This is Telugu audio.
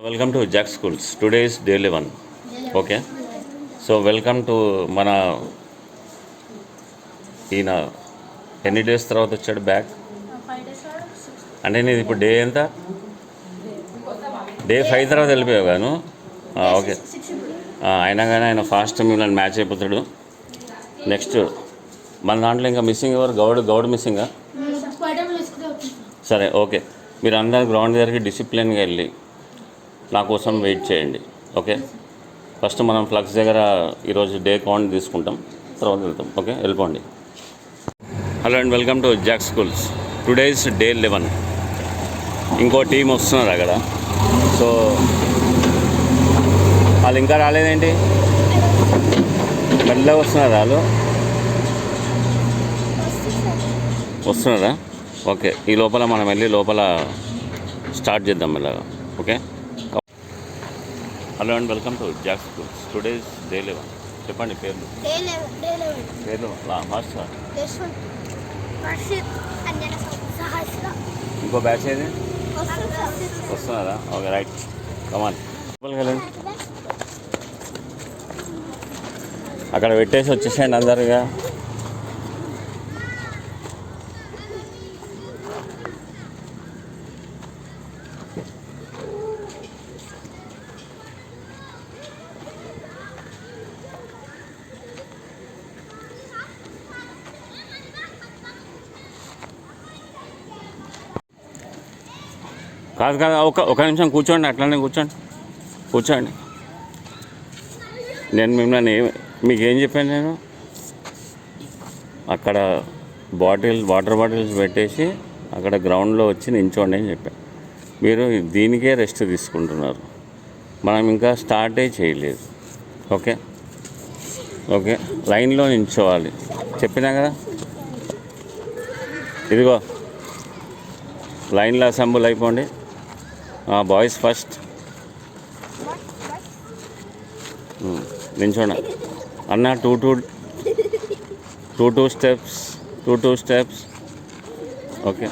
Welcome to Jack Schools. Today is day 11. Okay. So welcome to మన ఈయన ఎన్ని డేస్ తర్వాత వచ్చాడు బ్యాక్ అంటే నేను ఇప్పుడు డే ఎంత డే 5 తర్వాత వెళ్ళిపోయావు గాను ఓకే అయినా కానీ ఆయన ఫాస్ట్ మిమ్మల్ని మ్యాచ్ అయిపోతాడు. నెక్స్ట్ మన దాంట్లో ఇంకా మిస్సింగ్ ఎవరు గౌడ్ మిస్సింగా సరే ఓకే మీరు అందరు గ్రౌండ్ దగ్గరికి డిసిప్లిన్గా వెళ్ళి నా కోసం వెయిట్ చేయండి. ఓకే ఫస్ట్ మనం ఫ్లక్స్ దగ్గర ఈరోజు డే కౌంట్ తీసుకుంటాం, తర్వాత వెళ్తాం. ఓకే వెళ్ళిపోండి. Hello and welcome to Jack schools. Today is day 11. ఇంకో టీం వస్తున్నారు అక్కడ. సో వాళ్ళు ఇంకా రాలేదేంటి, మెల్లగా వస్తున్నారు వాళ్ళు. వస్తున్నారా? ఓకే ఈ లోపల మనం వెళ్ళి లోపల స్టార్ట్ చేద్దాం మెల్లగా. Okay hello and welcome to Jack schools. Today is day 11. చెప్పండి పేర్లు. పేర్లు ఫాస్ట్. ఇంకో బ్యాచ్ ఏది వస్తున్నారా? Okay right come on. వెళ్ళండి అక్కడ పెట్టేసి వచ్చేసేయండి అందరుగా. కాదు ఒక నిమిషం కూర్చోండి, అట్లానే కూర్చోండి. నేను మిమ్మల్ని మీకు ఏం చెప్పాను, నేను అక్కడ వాటర్ బాటిల్స్ పెట్టేసి అక్కడ గ్రౌండ్లో వచ్చి నించోండి అని చెప్పాను. మీరు దీనికే రెస్ట్ తీసుకుంటున్నారు. మనం ఇంకా స్టార్టే చేయలేదు. ఓకే లైన్లో నించోవాలి చెప్పినా కదా. ఇదిగో లైన్లో అసెంబుల్ అయిపోండి. బాయ్స్ ఫస్ట్ నించోండి అన్న. Two steps. ఓకే